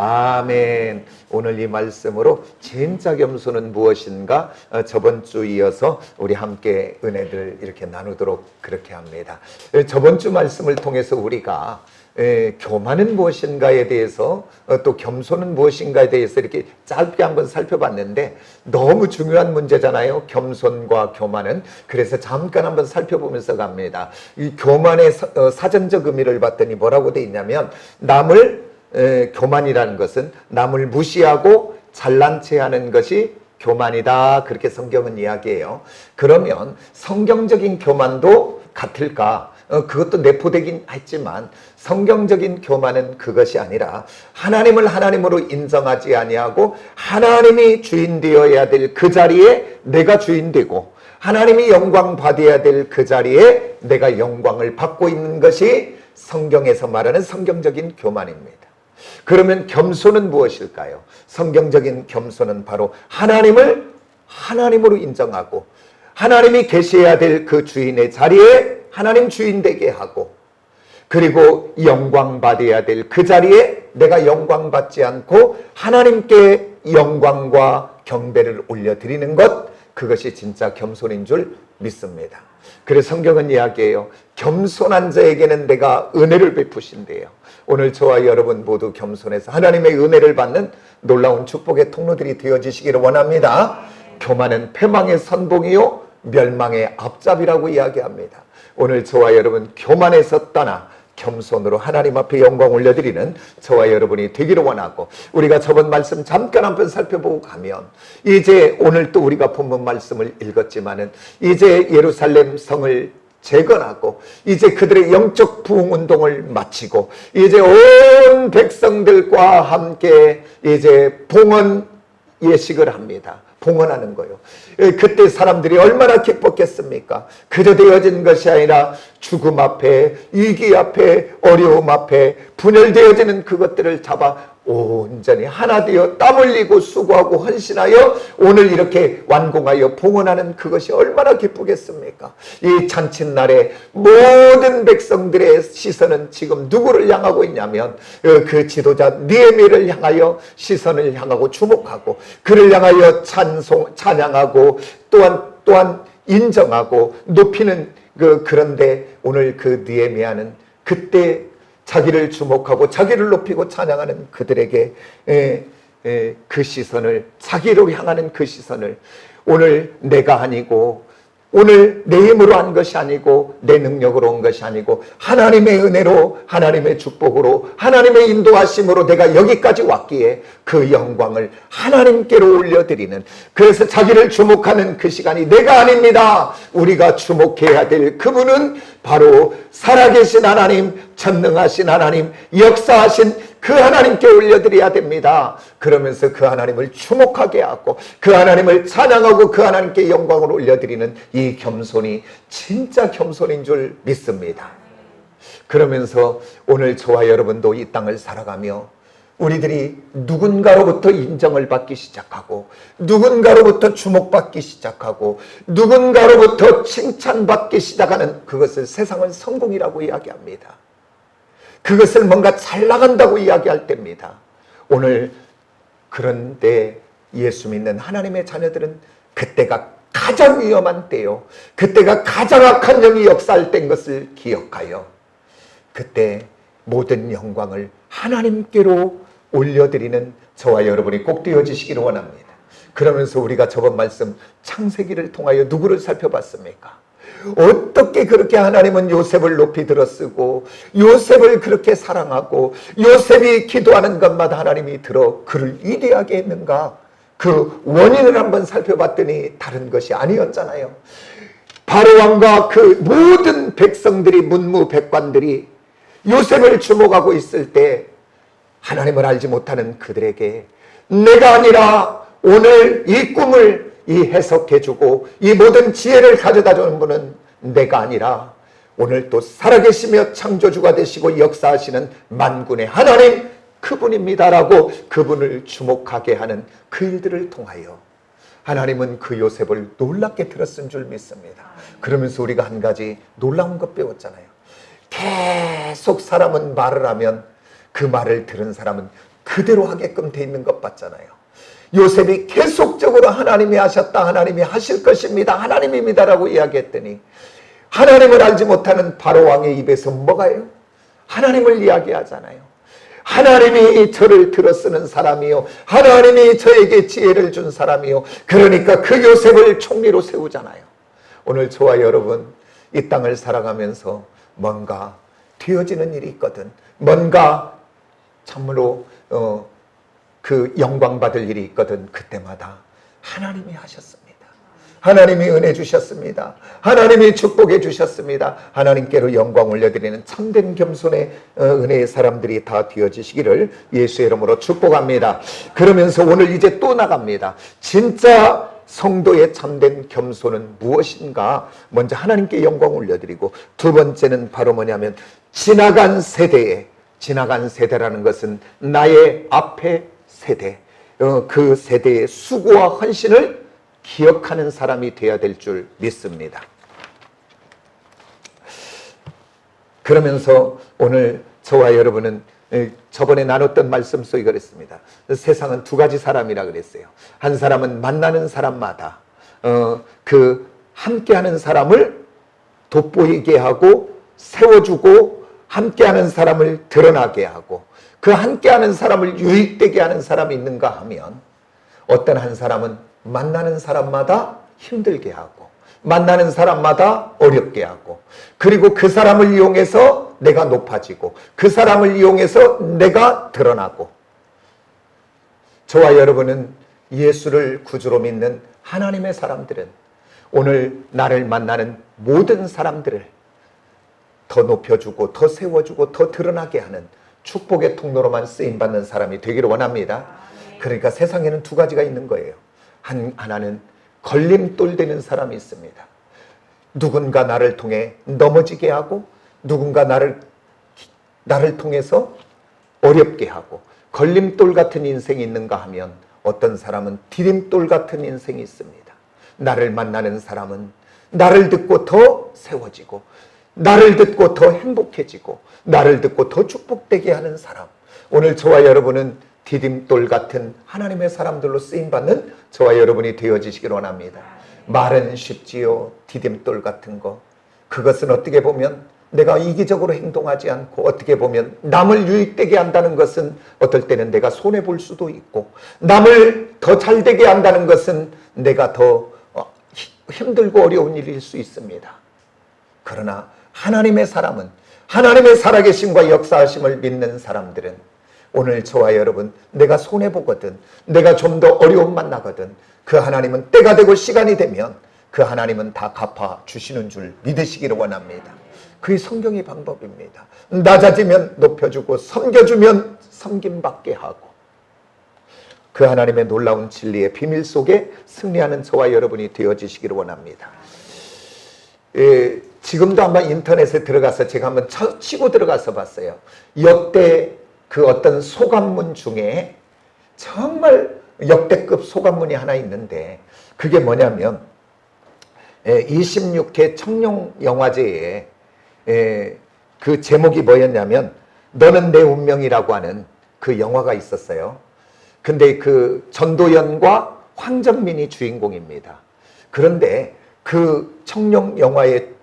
아멘. 오늘 이 말씀으로 진짜 겸손은 무엇인가 저번 주 이어서 우리 함께 은혜를 이렇게 나누도록 그렇게 합니다. 저번 주 말씀을 통해서 우리가 교만은 무엇인가에 대해서 또 겸손은 무엇인가에 대해서 이렇게 짧게 한번 살펴봤는데 너무 중요한 문제잖아요. 겸손과 교만은. 그래서 잠깐 한번 살펴보면서 갑니다. 이 교만의 사전적 의미를 봤더니 뭐라고 돼 있냐면 교만이라는 것은 남을 무시하고 잘난 체 하는 것이 교만이다. 그렇게 성경은 이야기해요. 그러면 성경적인 교만도 같을까? 그것도 내포되긴 했지만 성경적인 교만은 그것이 아니라 하나님을 하나님으로 인정하지 아니하고 하나님이 주인 되어야 될 그 자리에 내가 주인 되고 하나님이 영광 받아야 될 그 자리에 내가 영광을 받고 있는 것이 성경에서 말하는 성경적인 교만입니다. 그러면 겸손은 무엇일까요? 성경적인 겸손은 바로 하나님을 하나님으로 인정하고 하나님이 계셔야 될 그 주인의 자리에 하나님 주인 되게 하고 그리고 영광 받아야 될 그 자리에 내가 영광 받지 않고 하나님께 영광과 경배를 올려드리는 것, 그것이 진짜 겸손인 줄 믿습니다. 그래서 성경은 이야기해요. 겸손한 자에게는 내가 은혜를 베푸신대요. 오늘 저와 여러분 모두 겸손해서 하나님의 은혜를 받는 놀라운 축복의 통로들이 되어지시기를 원합니다. 교만은 패망의 선봉이요 멸망의 앞잡이라고 이야기합니다. 오늘 저와 여러분 교만에서 떠나 겸손으로 하나님 앞에 영광 올려드리는 저와 여러분이 되기를 원하고, 우리가 저번 말씀 잠깐 한번 살펴보고 가면 이제 오늘 또 우리가 본문 말씀을 읽었지만은 이제 예루살렘 성을 재건하고 이제 그들의 영적 부흥 운동을 마치고 이제 온 백성들과 함께 이제 봉헌 예식을 합니다. 봉헌하는 거예요. 그때 사람들이 얼마나 기뻤겠습니까? 그저 되어진 것이 아니라 죽음 앞에, 위기 앞에, 어려움 앞에 분열되어지는 그것들을 잡아 온전히 하나 되어 땀 흘리고 수고하고 헌신하여 오늘 이렇게 완공하여 봉헌하는 그것이 얼마나 기쁘겠습니까? 이 잔칫날에 모든 백성들의 시선은 지금 누구를 향하고 있냐면 그 지도자 느헤미야를 향하여 시선을 향하고 주목하고 그를 향하여 찬양하고 또한 인정하고 높이는 그런데 오늘 그 느헤미야는 그때 자기를 주목하고 자기를 높이고 찬양하는 그들에게 그 시선을, 자기를 향하는 그 시선을 오늘 내가 아니고 오늘 내 힘으로 한 것이 아니고 내 능력으로 온 것이 아니고 하나님의 은혜로, 하나님의 축복으로, 하나님의 인도하심으로 내가 여기까지 왔기에 그 영광을 하나님께로 올려드리는, 그래서 자기를 주목하는 그 시간이 내가 아닙니다. 우리가 주목해야 될 그분은 바로 살아계신 하나님, 전능하신 하나님, 역사하신 그 하나님께 올려드려야 됩니다. 그러면서 그 하나님을 주목하게 하고 그 하나님을 찬양하고 그 하나님께 영광을 올려드리는 이 겸손이 진짜 겸손인 줄 믿습니다. 그러면서 오늘 저와 여러분도 이 땅을 살아가며 우리들이 누군가로부터 인정을 받기 시작하고 누군가로부터 주목받기 시작하고 누군가로부터 칭찬받기 시작하는 그것을 세상은 성공이라고 이야기합니다. 그것을 뭔가 잘 나간다고 이야기할 때입니다. 오늘 그런데 예수 믿는 하나님의 자녀들은 그때가 가장 위험한 때요, 그때가 가장 악한 영이 역사할 때인 것을 기억하여 그때 모든 영광을 하나님께로 올려드리는 저와 여러분이 꼭 되어지시기를 원합니다. 그러면서 우리가 저번 말씀 창세기를 통하여 누구를 살펴봤습니까? 어떻게 그렇게 하나님은 요셉을 높이 들어쓰고 요셉을 그렇게 사랑하고 요셉이 기도하는 것마다 하나님이 들어 그를 위대하게 했는가? 그 원인을 한번 살펴봤더니 다른 것이 아니었잖아요. 바로왕과 그 모든 백성들이, 문무백관들이 요셉을 주목하고 있을 때 하나님을 알지 못하는 그들에게 내가 아니라 오늘 이 꿈을 해석해주고 이 모든 지혜를 가져다 주는 분은 내가 아니라 오늘 또 살아계시며 창조주가 되시고 역사하시는 만군의 하나님, 그분입니다라고 그분을 주목하게 하는 그 일들을 통하여 하나님은 그 요셉을 놀랍게 들었은 줄 믿습니다. 그러면서 우리가 한 가지 놀라운 것 배웠잖아요. 계속 사람은 말을 하면 그 말을 들은 사람은 그대로 하게끔 돼 있는 것 같잖아요. 요셉이 계속적으로 하나님이 하셨다, 하나님이 하실 것입니다, 하나님입니다라고 이야기했더니 하나님을 알지 못하는 바로 왕의 입에서 뭐가요? 하나님을 이야기하잖아요. 하나님이 저를 들어쓰는 사람이요, 하나님이 저에게 지혜를 준 사람이요. 그러니까 그 요셉을 총리로 세우잖아요. 오늘 저와 여러분 이 땅을 살아가면서 뭔가 되어지는 일이 있거든, 뭔가 참으로 그 영광 받을 일이 있거든, 그때마다 하나님이 하셨습니다. 하나님이 은혜 주셨습니다. 하나님이 축복해 주셨습니다. 하나님께로 영광 올려드리는 참된 겸손의 은혜의 사람들이 다 되어지시기를 예수의 이름으로 축복합니다. 그러면서 오늘 이제 또 나갑니다. 진짜 성도의 참된 겸손은 무엇인가? 먼저 하나님께 영광 올려드리고, 두 번째는 바로 뭐냐면 지나간 세대라는 것은 나의 앞에 세대, 그 세대의 수고와 헌신을 기억하는 사람이 되어야 될 줄 믿습니다. 그러면서 오늘 저와 여러분은 저번에 나눴던 말씀 속에 그랬습니다. 세상은 두 가지 사람이라 그랬어요. 한 사람은 만나는 사람마다 그 함께하는 사람을 돋보이게 하고 세워주고, 함께하는 사람을 드러나게 하고, 그 함께하는 사람을 유익되게 하는 사람이 있는가 하면, 어떤 한 사람은 만나는 사람마다 힘들게 하고, 만나는 사람마다 어렵게 하고, 그리고 그 사람을 이용해서 내가 높아지고, 그 사람을 이용해서 내가 드러나고. 저와 여러분은 예수를 구주로 믿는 하나님의 사람들은 오늘 나를 만나는 모든 사람들을 더 높여주고, 더 세워주고, 더 드러나게 하는 축복의 통로로만 쓰임받는 사람이 되기를 원합니다. 그러니까 세상에는 두 가지가 있는 거예요. 하나는 걸림돌 되는 사람이 있습니다. 누군가 나를 통해 넘어지게 하고, 누군가 나를 통해서 어렵게 하고, 걸림돌 같은 인생이 있는가 하면 어떤 사람은 디딤돌 같은 인생이 있습니다. 나를 만나는 사람은 나를 듣고 더 세워지고, 나를 듣고 더 행복해지고, 나를 듣고 더 축복되게 하는 사람. 오늘 저와 여러분은 디딤돌 같은 하나님의 사람들로 쓰임받는 저와 여러분이 되어지시길 원합니다. 말은 쉽지요, 디딤돌 같은 거. 그것은 어떻게 보면 내가 이기적으로 행동하지 않고, 어떻게 보면 남을 유익되게 한다는 것은 어떨 때는 내가 손해볼 수도 있고, 남을 더 잘되게 한다는 것은 내가 더 힘들고 어려운 일일 수 있습니다. 그러나 하나님의 사람은, 하나님의 살아계심과 역사하심을 믿는 사람들은 오늘 저와 여러분, 내가 손해보거든, 내가 좀 더 어려움 만나거든, 그 하나님은 때가 되고 시간이 되면 그 하나님은 다 갚아주시는 줄 믿으시기를 원합니다. 그게 성경의 방법입니다. 낮아지면 높여주고, 섬겨주면 섬김받게 하고, 그 하나님의 놀라운 진리의 비밀 속에 승리하는 저와 여러분이 되어지시기를 원합니다. 지금도 한번 인터넷에 들어가서 제가 한번 치고 들어가서 봤어요. 역대 그 어떤 소감문 중에 정말 역대급 소감문이 하나 있는데, 그게 뭐냐면 26회 청룡영화제에 그 제목이 뭐였냐면 너는 내 운명이라고 하는 그 영화가 있었어요. 근데 그 전도연과 황정민이 주인공입니다. 그런데 그 청룡영화의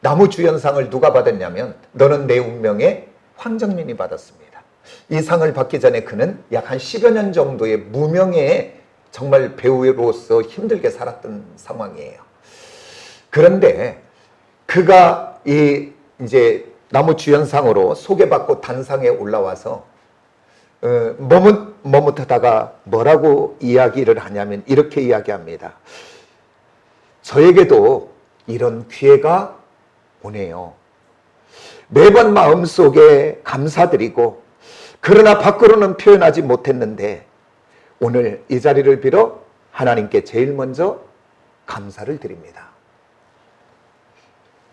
나무주연상을 누가 받았냐면 너는 내 운명의 황정민이 받았습니다. 이 상을 받기 전에 그는 약 한 10여 년 정도의 무명의 정말 배우로서 힘들게 살았던 상황이에요. 그런데 그가 이제 나무주연상으로 소개받고 단상에 올라와서 머뭇하다가 뭐라고 이야기를 하냐면 이렇게 이야기합니다. 저에게도 이런 기회가 오네요. 매번 마음속에 감사드리고, 그러나 밖으로는 표현하지 못했는데 오늘 이 자리를 빌어 하나님께 제일 먼저 감사를 드립니다.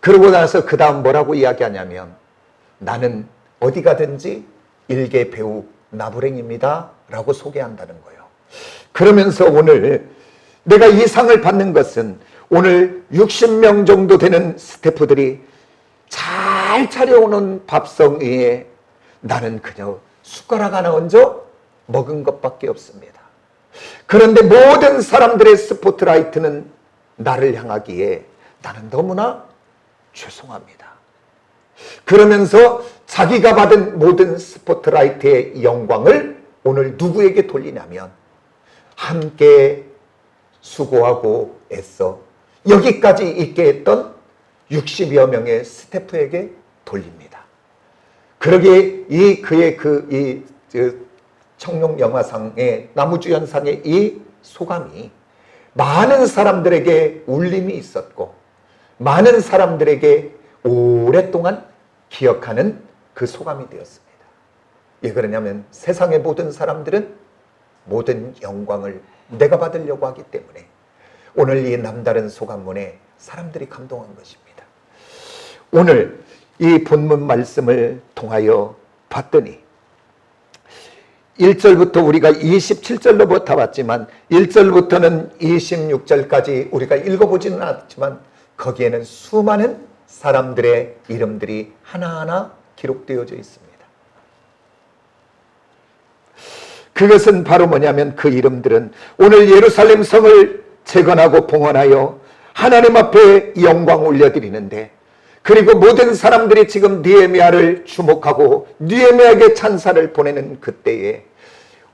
그러고 나서 그 다음 뭐라고 이야기하냐면 나는 어디 가든지 일개 배우 나부랭입니다 라고 소개한다는 거예요. 그러면서 오늘 내가 이 상을 받는 것은 오늘 60명 정도 되는 스태프들이 잘 차려오는 밥상 위에 나는 그저 숟가락 하나 얹어 먹은 것밖에 없습니다. 그런데 모든 사람들의 스포트라이트는 나를 향하기에 나는 너무나 죄송합니다. 그러면서 자기가 받은 모든 스포트라이트의 영광을 오늘 누구에게 돌리냐면 함께 수고하고 애써 여기까지 있게 했던 60여 명의 스태프에게 돌립니다. 그러기에 그의 청룡영화상의 나무주연상의 이 소감이 많은 사람들에게 울림이 있었고 많은 사람들에게 오랫동안 기억하는 그 소감이 되었습니다. 왜 그러냐면 세상의 모든 사람들은 모든 영광을 내가 받으려고 하기 때문에 오늘 이 남다른 소감문에 사람들이 감동한 것입니다. 오늘 이 본문 말씀을 통하여 봤더니 1절부터 우리가 27절로부터 봤지만 1절부터는 26절까지 우리가 읽어보지는 않았지만 거기에는 수많은 사람들의 이름들이 하나하나 기록되어져 있습니다. 그것은 바로 뭐냐면 그 이름들은 오늘 예루살렘 성을 재건하고 봉헌하여 하나님 앞에 영광 올려드리는데 그리고 모든 사람들이 지금 느헤미야를 주목하고 느헤미야에게 찬사를 보내는 그때에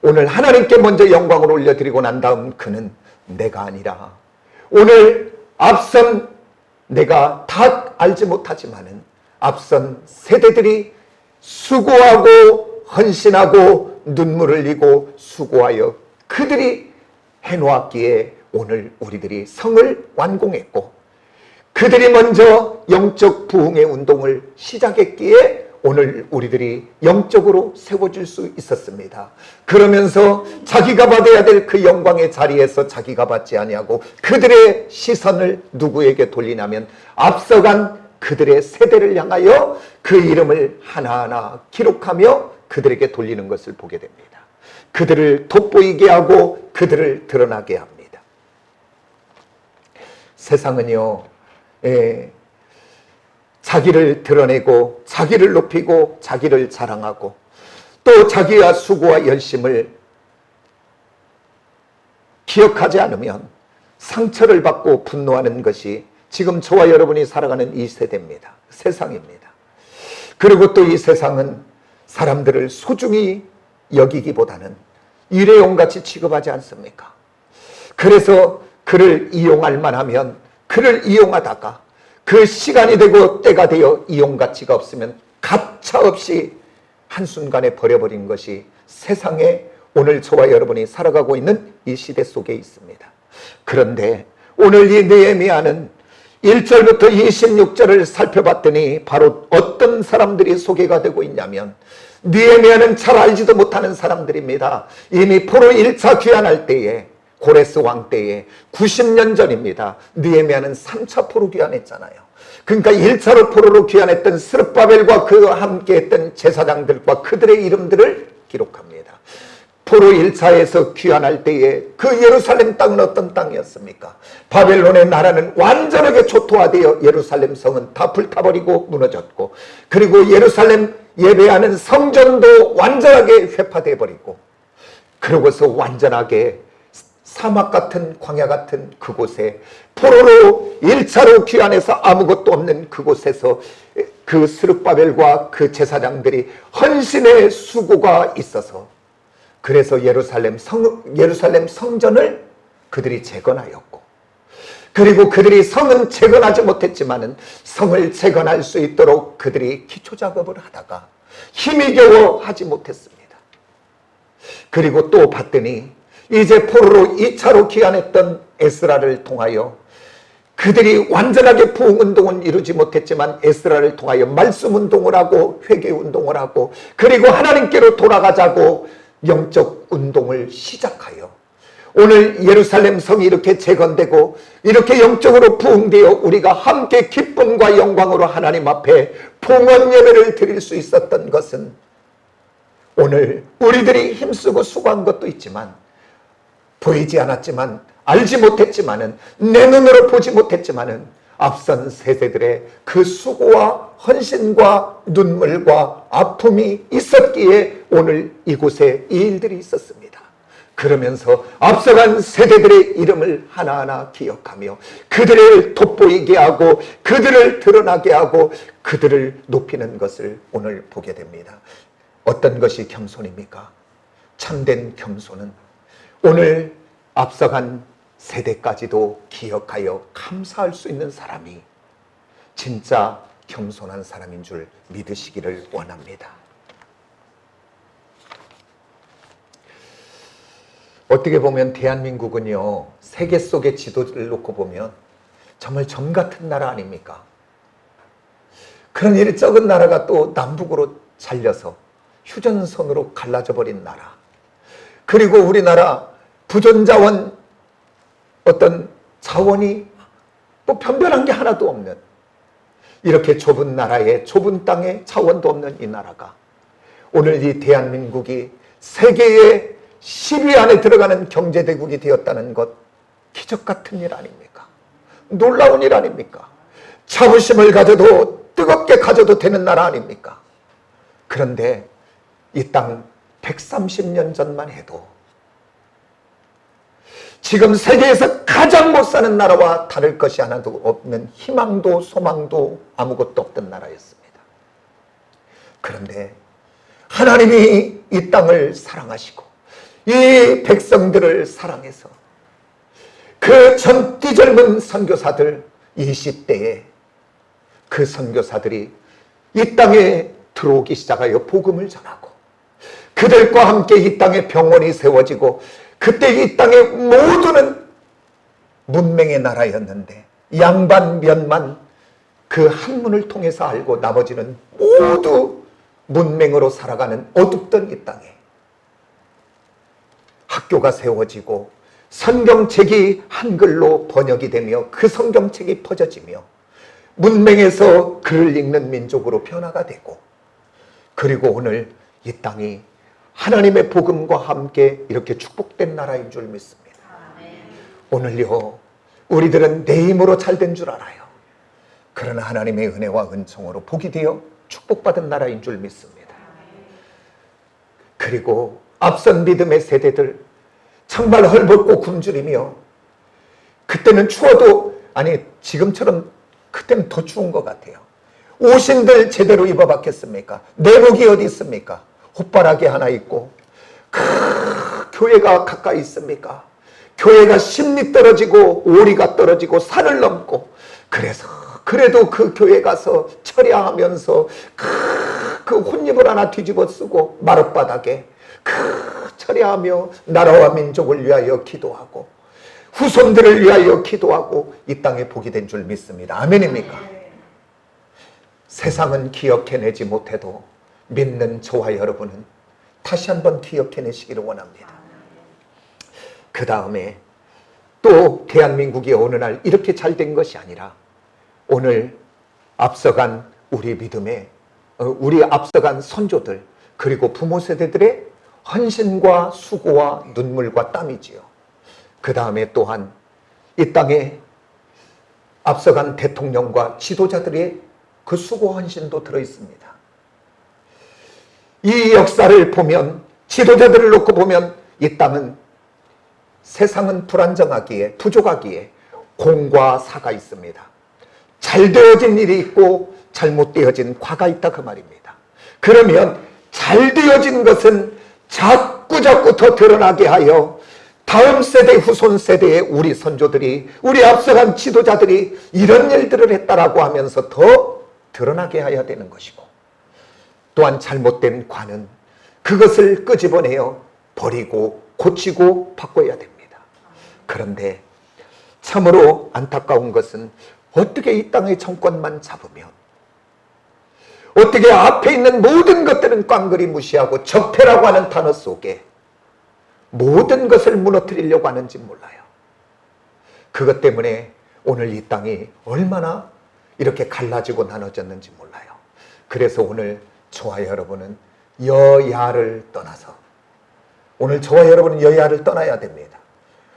오늘 하나님께 먼저 영광을 올려드리고 난 다음 그는 내가 아니라 오늘 앞선 내가 다 알지 못하지만은 앞선 세대들이 수고하고 헌신하고 눈물을 흘리고 수고하여 그들이 해놓았기에 오늘 우리들이 성을 완공했고 그들이 먼저 영적 부흥의 운동을 시작했기에 오늘 우리들이 영적으로 세워질 수 있었습니다. 그러면서 자기가 받아야 될 그 영광의 자리에서 자기가 받지 아니하고 그들의 시선을 누구에게 돌리냐면 앞서간 그들의 세대를 향하여 그 이름을 하나하나 기록하며 그들에게 돌리는 것을 보게 됩니다. 그들을 돋보이게 하고 그들을 드러나게 합니다. 세상은요, 자기를 드러내고 자기를 높이고 자기를 자랑하고 또 자기의 수고와 열심을 기억하지 않으면 상처를 받고 분노하는 것이 지금 저와 여러분이 살아가는 이 세대입니다. 세상입니다. 그리고 또 이 세상은 사람들을 소중히 여기기보다는 일회용같이 취급하지 않습니까? 그래서 그를 이용할 만하면 그를 이용하다가 그 시간이 되고 때가 되어 이용 가치가 없으면 가차없이 한순간에 버려버린 것이 세상에 오늘 저와 여러분이 살아가고 있는 이 시대 속에 있습니다. 그런데 오늘 이 느헤미야는 1절부터 26절을 살펴봤더니 바로 어떤 사람들이 소개가 되고 있냐면 느헤미야는 잘 알지도 못하는 사람들입니다. 이미 포로 1차 귀환할 때에 고레스 왕 때에 90년 전입니다. 느헤미야는 3차 포로 귀환했잖아요. 그러니까 1차로 포로로 귀환했던 스룹바벨과 그와 함께했던 제사장들과 그들의 이름들을 기록합니다. 포로 1차에서 귀환할 때에 그 예루살렘 땅은 어떤 땅이었습니까? 바벨론의 나라는 완전하게 초토화되어 예루살렘 성은 다 불타버리고 무너졌고 그리고 예루살렘 예배하는 성전도 완전하게 회파되어 버리고 그러고서 완전하게 사막 같은 광야 같은 그곳에 포로로 1차로 귀환해서 아무것도 없는 그곳에서 그 스룹바벨과 그 제사장들이 헌신의 수고가 있어서 그래서 예루살렘 성전을 그들이 재건하였고 그리고 그들이 성은 재건하지 못했지만은 성을 재건할 수 있도록 그들이 기초작업을 하다가 힘이 겨워 하지 못했습니다. 그리고 또 봤더니 이제 포로로 2차로 귀환했던 에스라를 통하여 그들이 완전하게 부흥운동은 이루지 못했지만 에스라를 통하여 말씀운동을 하고 회개운동을 하고 그리고 하나님께로 돌아가자고 영적 운동을 시작하여 오늘 예루살렘 성이 이렇게 재건되고 이렇게 영적으로 부흥되어 우리가 함께 기쁨과 영광으로 하나님 앞에 봉헌 예배를 드릴 수 있었던 것은 오늘 우리들이 힘쓰고 수고한 것도 있지만 보이지 않았지만 알지 못했지만은 내 눈으로 보지 못했지만은 앞선 세대들의 그 수고와 헌신과 눈물과 아픔이 있었기에 오늘 이곳에 이 일들이 있었습니다. 그러면서 앞서간 세대들의 이름을 하나하나 기억하며 그들을 돋보이게 하고 그들을 드러나게 하고 그들을 높이는 것을 오늘 보게 됩니다. 어떤 것이 겸손입니까? 참된 겸손은 오늘 앞서간 세대까지도 기억하여 감사할 수 있는 사람이 진짜 겸손한 사람인 줄 믿으시기를 원합니다. 어떻게 보면 대한민국은요, 세계 속의 지도를 놓고 보면 정말 점 같은 나라 아닙니까? 그런 일이 적은 나라가 또 남북으로 잘려서 휴전선으로 갈라져 버린 나라. 그리고 우리나라 부존자원 어떤 자원이 또 변변한 게 하나도 없는 이렇게 좁은 나라에 좁은 땅에 자원도 없는 이 나라가 오늘 이 대한민국이 세계의 10위 안에 들어가는 경제대국이 되었다는 것 기적 같은 일 아닙니까? 놀라운 일 아닙니까? 자부심을 가져도 뜨겁게 가져도 되는 나라 아닙니까? 그런데 이 땅 130년 전만 해도 지금 세계에서 가장 못 사는 나라와 다를 것이 하나도 없는 희망도 소망도 아무것도 없던 나라였습니다. 그런데 하나님이 이 땅을 사랑하시고 이 백성들을 사랑해서 그 젊디 젊은 선교사들 20대에 그 선교사들이 이 땅에 들어오기 시작하여 복음을 전하고 그들과 함께 이 땅에 병원이 세워지고 그때 이 땅의 모두는 문맹의 나라였는데 양반 몇만 그 한문을 통해서 알고 나머지는 모두 문맹으로 살아가는 어둡던 이 땅에 학교가 세워지고 성경책이 한글로 번역이 되며 그 성경책이 퍼져지며 문맹에서 글을 읽는 민족으로 변화가 되고 그리고 오늘 이 땅이 하나님의 복음과 함께 이렇게 축복된 나라인 줄 믿습니다. 오늘요 우리들은 내 힘으로 잘된 줄 알아요. 그러나 하나님의 은혜와 은총으로 복이 되어 축복받은 나라인 줄 믿습니다. 그리고 앞선 믿음의 세대들 정말 헐벗고 굶주리며 그때는 추워도 아니 지금처럼 그때는 더 추운 것 같아요. 옷인들 제대로 입어봤겠습니까? 내복이 어디 있습니까? 헛바라기 하나 있고 교회가 가까이 있습니까? 교회가 10리 떨어지고 오리가 떨어지고 산을 넘고 그래서 그래도 그 교회 가서 철야하면서 그 혼잎을 하나 뒤집어 쓰고 마룻바닥에 철야하며 나라와 민족을 위하여 기도하고 후손들을 위하여 기도하고 이 땅에 복이 된 줄 믿습니다. 아멘입니까? 세상은 기억해내지 못해도 믿는 저와 여러분은 다시 한번 기억해내시기를 원합니다. 그 다음에 또 대한민국이 어느 날 이렇게 잘된 것이 아니라 오늘 앞서간 우리 믿음의 우리 앞서간 선조들 그리고 부모 세대들의 헌신과 수고와 눈물과 땀이지요. 그 다음에 또한 이 땅에 앞서간 대통령과 지도자들의 그 수고 헌신도 들어있습니다. 이 역사를 보면 지도자들을 놓고 보면 이 땅은 세상은 불안정하기에 부족하기에 공과 사가 있습니다. 잘 되어진 일이 있고 잘못되어진 과가 있다 그 말입니다. 그러면 잘 되어진 것은 자꾸 더 드러나게 하여 다음 세대 후손 세대의 우리 선조들이 우리 앞서간 지도자들이 이런 일들을 했다라고 하면서 더 드러나게 해야 되는 것이고 또한 잘못된 관은 그것을 끄집어내어 버리고 고치고 바꿔야 됩니다. 그런데 참으로 안타까운 것은 어떻게 이 땅의 정권만 잡으면 어떻게 앞에 있는 모든 것들은 깡그리 무시하고 적폐라고 하는 단어 속에 모든 것을 무너뜨리려고 하는지 몰라요. 그것 때문에 오늘 이 땅이 얼마나 이렇게 갈라지고 나눠졌는지 몰라요. 그래서 오늘 저와 여러분은 여야를 떠나서 오늘 저와 여러분은 여야를 떠나야 됩니다.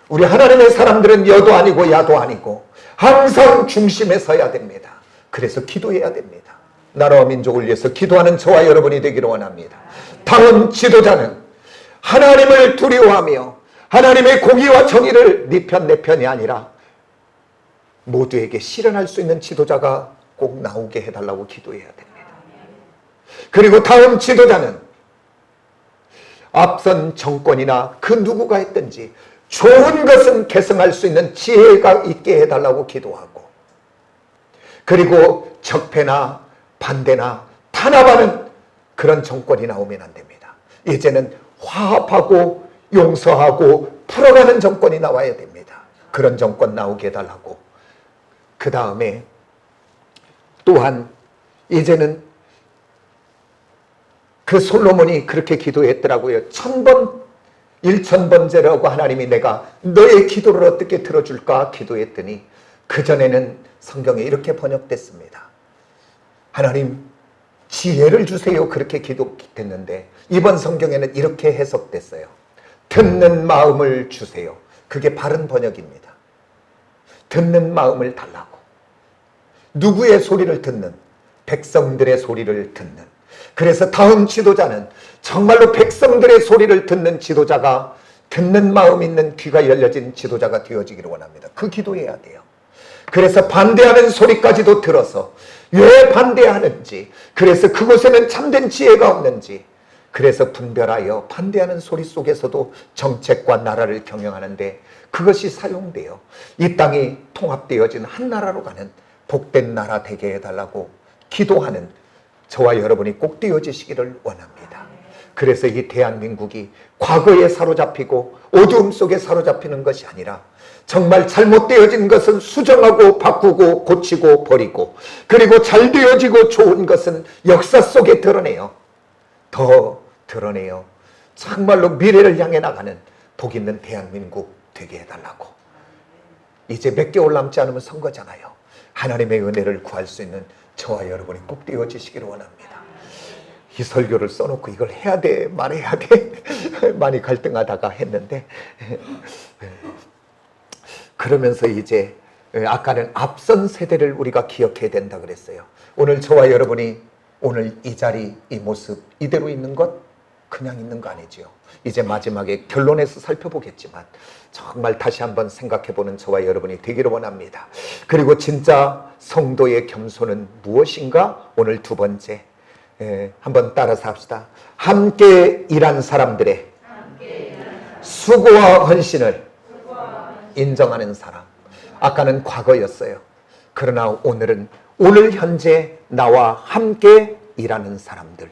우리 하나님의 사람들은 여도 아니고 야도 아니고 항상 중심에 서야 됩니다. 그래서 기도해야 됩니다. 나라와 민족을 위해서 기도하는 저와 여러분이 되기를 원합니다. 다음 지도자는 하나님을 두려워하며 하나님의 공의와 정의를 네 편 내 편이 아니라 모두에게 실현할 수 있는 지도자가 꼭 나오게 해달라고 기도해야 됩니다. 그리고 다음 지도자는 앞선 정권이나 그 누구가 했든지 좋은 것은 개성할 수 있는 지혜가 있게 해달라고 기도하고, 그리고 적폐나 반대나 탄압하는 그런 정권이 나오면 안 됩니다. 이제는 화합하고 용서하고 풀어가는 정권이 나와야 됩니다. 그런 정권 나오게 해달라고. 그 다음에 또한 이제는 그 솔로몬이 그렇게 기도했더라고요. 1000번 1000번째라고 하나님이 내가 너의 기도를 어떻게 들어줄까 기도했더니 그전에는 성경에 이렇게 번역됐습니다. 하나님 지혜를 주세요 그렇게 기도했는데 이번 성경에는 이렇게 해석됐어요. 듣는 마음을 주세요. 그게 바른 번역입니다. 듣는 마음을 달라고. 누구의 소리를 듣는? 백성들의 소리를 듣는. 그래서 다음 지도자는 정말로 백성들의 소리를 듣는 지도자가, 듣는 마음 있는 귀가 열려진 지도자가 되어지기를 원합니다. 그 기도해야 돼요. 그래서 반대하는 소리까지도 들어서 왜 반대하는지, 그래서 그곳에는 참된 지혜가 없는지, 그래서 분별하여 반대하는 소리 속에서도 정책과 나라를 경영하는데 그것이 사용돼요. 이 땅이 통합되어진 한 나라로 가는 복된 나라 되게 해달라고 기도하는 저와 여러분이 꼭 되어지시기를 원합니다. 그래서 이 대한민국이 과거에 사로잡히고 어두움 속에 사로잡히는 것이 아니라 정말 잘못되어진 것은 수정하고 바꾸고 고치고 버리고, 그리고 잘 되어지고 좋은 것은 역사 속에 드러내요. 더 드러내요. 정말로 미래를 향해 나가는 복 있는 대한민국 되게 해달라고. 이제 몇 개월 남지 않으면 선거잖아요. 하나님의 은혜를 구할 수 있는 저와 여러분이 꼭 되어지시기를 원합니다. 이 설교를 써놓고 이걸 해야 돼 말해야 돼 많이 갈등하다가 했는데, 그러면서 이제 아까는 앞선 세대를 우리가 기억해야 된다 그랬어요. 오늘 저와 여러분이 오늘 이 자리 이 모습 이대로 있는 것 그냥 있는 거 아니지요. 이제 마지막에 결론에서 살펴보겠지만 정말 다시 한번 생각해보는 저와 여러분이 되기를 원합니다. 그리고 진짜 성도의 겸손은 무엇인가? 오늘 두 번째 한번 따라서 합시다. 함께 일한 사람들의 수고와 헌신을 인정하는 사람. 아까는 과거였어요. 그러나 오늘은 오늘 현재 나와 함께 일하는 사람들,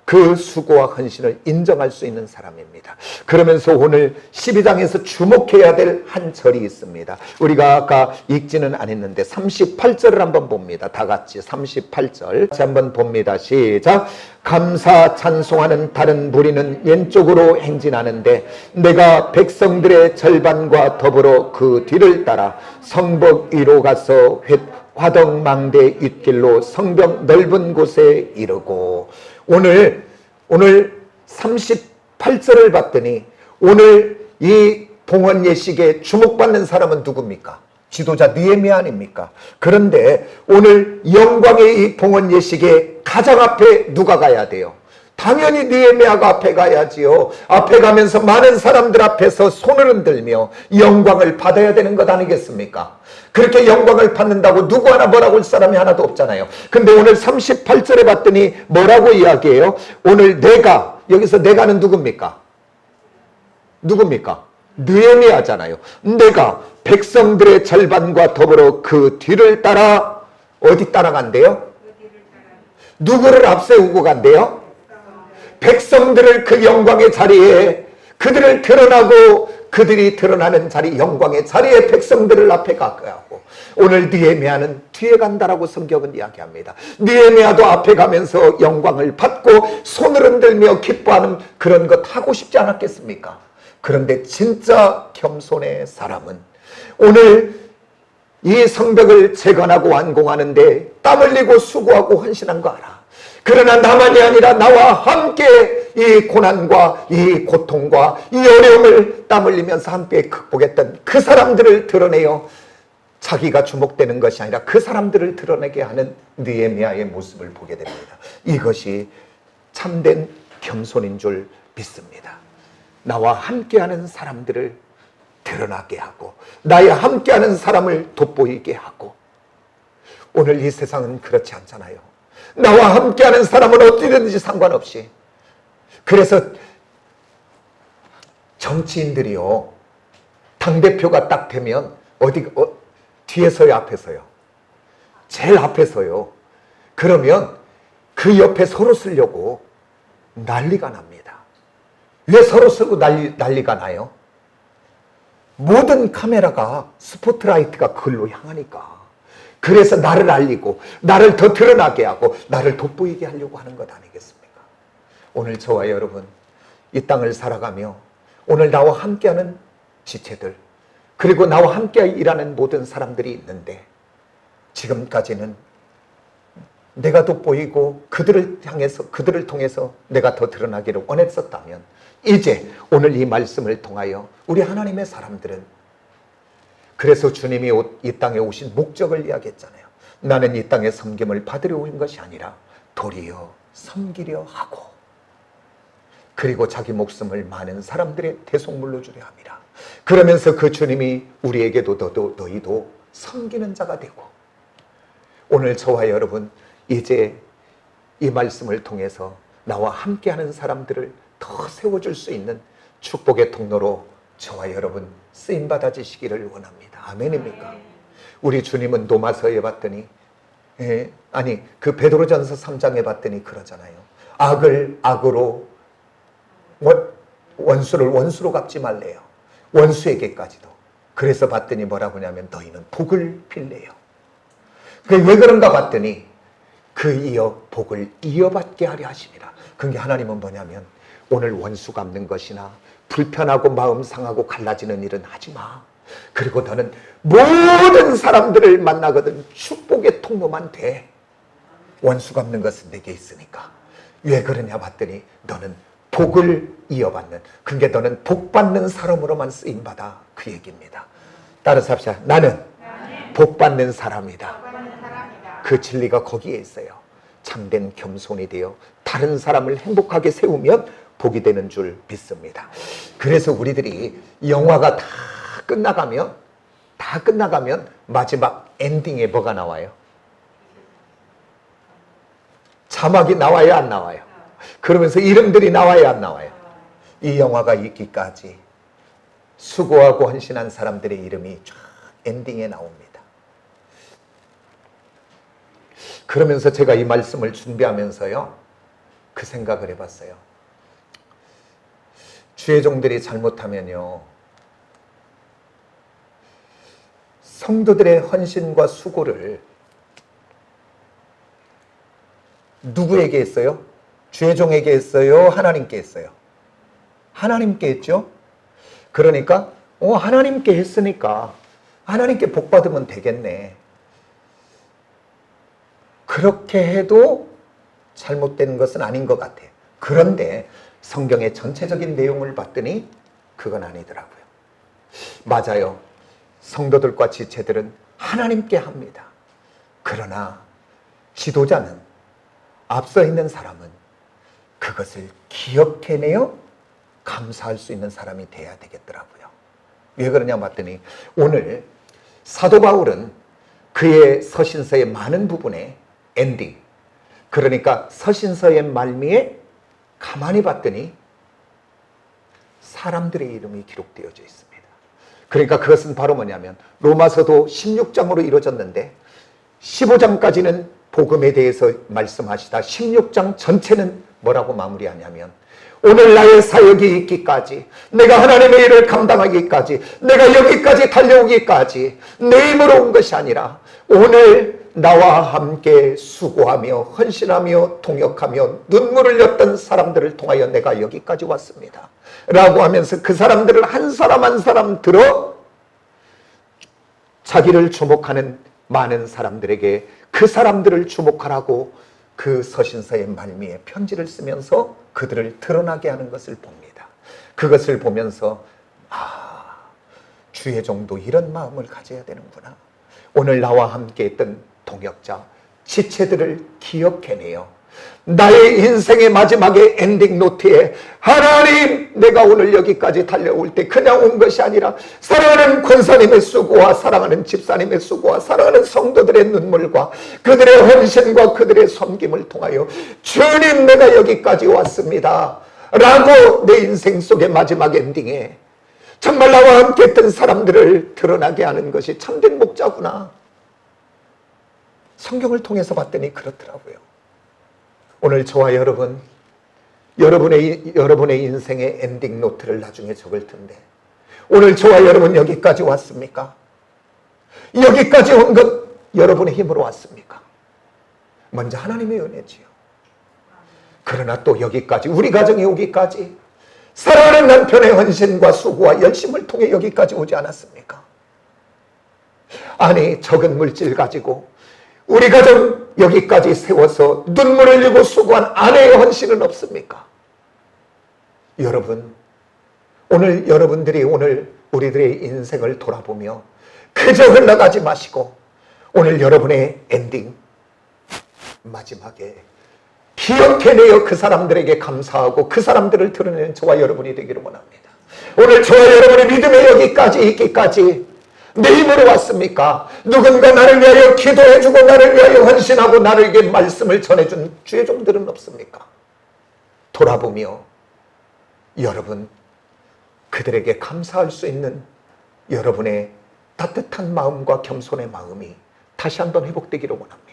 그 수고와 헌신을 인정할 수 있는 사람입니다. 그러면서 오늘 12장에서 주목해야 될 한 절이 있습니다. 우리가 아까 읽지는 않았는데 38절을 한번 봅니다. 다 같이 38절 같이 한번 봅니다. 시작. 감사 찬송하는 다른 무리는 왼쪽으로 행진하는데 내가 백성들의 절반과 더불어 그 뒤를 따라 성벽 위로 가서 화덕망대 윗길로 성벽 넓은 곳에 이르고. 오늘 38절을 봤더니 오늘 이 봉헌 예식에 주목받는 사람은 누굽니까? 지도자 느헤미야 아닙니까? 그런데 오늘 영광의 이 봉헌 예식에 가장 앞에 누가 가야 돼요? 당연히 느헤미야가 앞에 가야지요. 앞에 가면서 많은 사람들 앞에서 손을 흔들며 영광을 받아야 되는 것 아니겠습니까? 그렇게 영광을 받는다고 누구 하나 뭐라고 할 사람이 하나도 없잖아요. 근데 오늘 38절에 봤더니 뭐라고 이야기해요? 오늘 내가, 여기서 내가는 누굽니까? 누굽니까? 느헤미야잖아요. 내가 백성들의 절반과 더불어 그 뒤를 따라 어디 따라간대요? 누구를 앞세우고 간대요? 백성들을 그 영광의 자리에, 그들을 드러나고 그들이 드러나는 자리, 영광의 자리에 백성들을 앞에 가고, 오늘 느헤미야는 뒤에 간다라고 성경은 이야기합니다. 느헤미야도 앞에 가면서 영광을 받고 손을 흔들며 기뻐하는 그런 것 하고 싶지 않았겠습니까? 그런데 진짜 겸손의 사람은 오늘 이 성벽을 재건하고 완공하는데 땀 흘리고 수고하고 헌신한 거 알아. 그러나 나만이 아니라 나와 함께 이 고난과 이 고통과 이 어려움을 땀 흘리면서 함께 극복했던 그 사람들을 드러내어 자기가 주목되는 것이 아니라 그 사람들을 드러내게 하는 느헤미야의 모습을 보게 됩니다. 이것이 참된 겸손인 줄 믿습니다. 나와 함께하는 사람들을 드러나게 하고 나와 함께하는 사람을 돋보이게 하고. 오늘 이 세상은 그렇지 않잖아요. 나와 함께하는 사람은 어디든지 상관없이. 그래서 정치인들이요, 당대표가 딱 되면 뒤에서요, 앞에서요? 제일 앞에서요. 그러면 그 옆에 서로 쓰려고 난리가 납니다. 왜 서로 쓰고 난리가 나요? 모든 카메라가, 스포트라이트가 그걸로 향하니까. 그래서 나를 알리고 나를 더 드러나게 하고 나를 돋보이게 하려고 하는 것 아니겠습니까? 오늘 저와 여러분 이 땅을 살아가며 오늘 나와 함께하는 지체들, 그리고 나와 함께 일하는 모든 사람들이 있는데, 지금까지는 내가 돋보이고 그들을 향해서, 그들을 통해서 내가 더 드러나기를 원했었다면, 이제 오늘 이 말씀을 통하여 우리 하나님의 사람들은, 그래서 주님이 이 땅에 오신 목적을 이야기했잖아요. 나는 이 땅에 섬김을 받으려 온 것이 아니라 도리어 섬기려 하고, 그리고 자기 목숨을 많은 사람들의 대속물로 주려 함이라. 그러면서 그 주님이 우리에게도 너희도 섬기는 자가 되고, 오늘 저와 여러분 이제 이 말씀을 통해서 나와 함께하는 사람들을 더 세워줄 수 있는 축복의 통로로 저와 여러분 쓰임받아지시기를 원합니다. 아멘입니까? 우리 주님은 로마서에 봤더니, 그 베드로전서 3장에 봤더니 그러잖아요. 악을 악으로, 원수를 원수로 갚지 말래요. 원수에게까지도. 그래서 봤더니 뭐라고 하냐면 너희는 복을 빌래요. 왜 그런가 봤더니 복을 이어받게 하려 하심이라. 그게 하나님은 뭐냐면 오늘 원수 갚는 것이나 불편하고 마음 상하고 갈라지는 일은 하지 마. 그리고 너는 모든 사람들을 만나거든 축복의 통로만 돼. 원수 갚는 것은 내게 있으니까. 왜 그러냐 봤더니 너는 복을 이어받는, 그게 너는 복받는 사람으로만 쓰임받아. 그 얘기입니다. 따라서 합시다. 나는 복받는 사람이다. 그 진리가 거기에 있어요. 참된 겸손이 되어 다른 사람을 행복하게 세우면 복이 되는 줄 믿습니다. 그래서 우리들이 영화가 다 끝나가면 마지막 엔딩에 뭐가 나와요? 자막이 나와요, 안 나와요? 그러면서 이름들이 나와요, 안 나와요? 이 영화가 있기까지 수고하고 헌신한 사람들의 이름이 쫙 엔딩에 나옵니다. 그러면서 제가 이 말씀을 준비하면서요, 그 생각을 해봤어요. 주의 종들이 잘못하면요, 성도들의 헌신과 수고를 누구에게 했어요? 주의 종에게 했어요? 하나님께 했어요? 하나님께 했죠? 그러니까 하나님께 했으니까 하나님께 복 받으면 되겠네. 그렇게 해도 잘못된 것은 아닌 것 같아요. 그런데 성경의 전체적인 내용을 봤더니 그건 아니더라고요. 맞아요. 성도들과 지체들은 하나님께 합니다. 그러나 지도자는, 앞서 있는 사람은 그것을 기억해내어 감사할 수 있는 사람이 돼야 되겠더라고요. 왜 그러냐 봤더니 오늘 사도 바울은 그의 서신서의 많은 부분에 엔딩, 그러니까 서신서의 말미에 가만히 봤더니 사람들의 이름이 기록되어져 있습니다. 그러니까 그것은 바로 뭐냐면 로마서도 16장으로 이루어졌는데 15장까지는 복음에 대해서 말씀하시다 16장 전체는 뭐라고 마무리하냐면 오늘 나의 사역이 있기까지, 내가 하나님의 일을 감당하기까지, 내가 여기까지 달려오기까지 내 힘으로 온 것이 아니라 오늘 나와 함께 수고하며 헌신하며 동역하며 눈물을 흘렸던 사람들을 통하여 내가 여기까지 왔습니다 라고 하면서 그 사람들을 한 사람 한 사람 들어 자기를 주목하는 많은 사람들에게 그 사람들을 주목하라고 그 서신서의 말미에 편지를 쓰면서 그들을 드러나게 하는 것을 봅니다. 그것을 보면서 주의 종도 이런 마음을 가져야 되는구나. 오늘 나와 함께 했던 동역자, 지체들을 기억해내요. 나의 인생의 마지막에 엔딩 노트에 하나님, 내가 오늘 여기까지 달려올 때 그냥 온 것이 아니라 사랑하는 권사님의 수고와 사랑하는 집사님의 수고와 사랑하는 성도들의 눈물과 그들의 헌신과 그들의 섬김을 통하여 주님, 내가 여기까지 왔습니다 라고 내 인생 속의 마지막 엔딩에 정말 나와 함께 했던 사람들을 드러나게 하는 것이 참된 목자구나. 성경을 통해서 봤더니 그렇더라고요. 오늘 저와 여러분의 인생의 엔딩 노트를 나중에 적을 텐데, 오늘 저와 여러분 여기까지 왔습니까? 여기까지 온 것 여러분의 힘으로 왔습니까? 먼저 하나님의 은혜지요. 그러나 또 여기까지, 우리 가정이 오기까지 사랑하는 남편의 헌신과 수고와 열심을 통해 여기까지 오지 않았습니까? 아니, 적은 물질 가지고 우리 가정 여기까지 세워서 눈물을 흘리고 수고한 아내의 헌신은 없습니까? 여러분, 오늘 여러분들이 오늘 우리들의 인생을 돌아보며 그저 흘러가지 마시고 오늘 여러분의 엔딩 마지막에 기억해내어 그 사람들에게 감사하고 그 사람들을 드러내는 저와 여러분이 되기를 원합니다. 오늘 저와 여러분의 믿음에 여기까지 있기까지 내 힘으로 왔습니까? 누군가 나를 위하여 기도해주고 나를 위하여 헌신하고 나에게 말씀을 전해준 주의 종들은 없습니까? 돌아보며 여러분, 그들에게 감사할 수 있는 여러분의 따뜻한 마음과 겸손의 마음이 다시 한번 회복되기를 원합니다.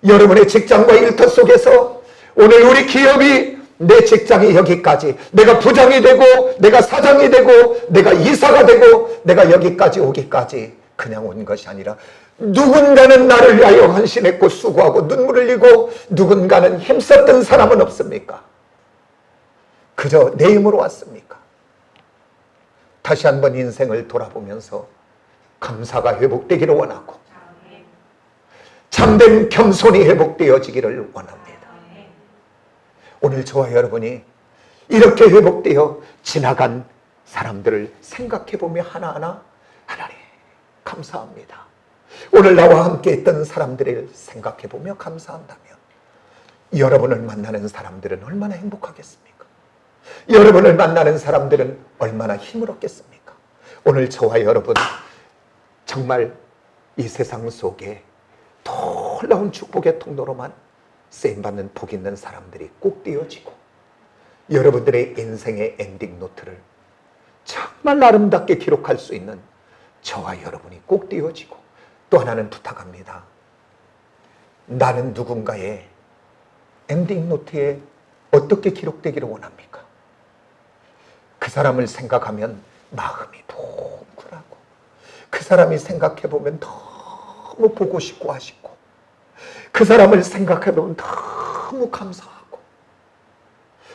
여러분의 직장과 일터 속에서 오늘 우리 기업이, 내 직장이 여기까지, 내가 부장이 되고 내가 사장이 되고 내가 이사가 되고 내가 여기까지 오기까지 그냥 온 것이 아니라 누군가는 나를 위하여 헌신했고 수고하고 눈물을 흘리고 누군가는 힘썼던 사람은 없습니까? 그저 내 힘으로 왔습니까? 다시 한번 인생을 돌아보면서 감사가 회복되기를 원하고 참된 겸손이 회복되어지기를 원합니다. 오늘 저와 여러분이 이렇게 회복되어 지나간 사람들을 생각해보며 하나하나 하나님 감사합니다. 오늘 나와 함께 했던 사람들을 생각해보며 감사한다면 여러분을 만나는 사람들은 얼마나 행복하겠습니까? 여러분을 만나는 사람들은 얼마나 힘을 얻겠습니까? 오늘 저와 여러분 정말 이 세상 속에 놀라운 축복의 통로로만 쓰임받는 복 있는 사람들이 꼭 띄어지고 여러분들의 인생의 엔딩 노트를 정말 아름답게 기록할 수 있는 저와 여러분이 꼭 띄어지고, 또 하나는 부탁합니다. 나는 누군가의 엔딩 노트에 어떻게 기록되기를 원합니까? 그 사람을 생각하면 마음이 뭉클하고 그 사람이 생각해보면 너무 보고 싶고 아쉽고 그 사람을 생각해보면 너무 감사하고,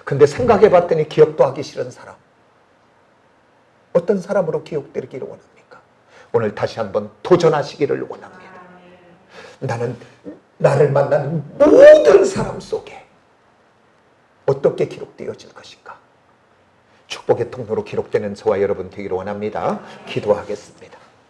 근데 생각해봤더니 기억도 하기 싫은 사람, 어떤 사람으로 기억되기를 원합니까? 오늘 다시 한번 도전하시기를 원합니다. 나는 나를 만나는 모든 사람 속에 어떻게 기록되어질 것인가? 축복의 통로로 기록되는 저와 여러분 되기를 원합니다. 기도하겠습니다.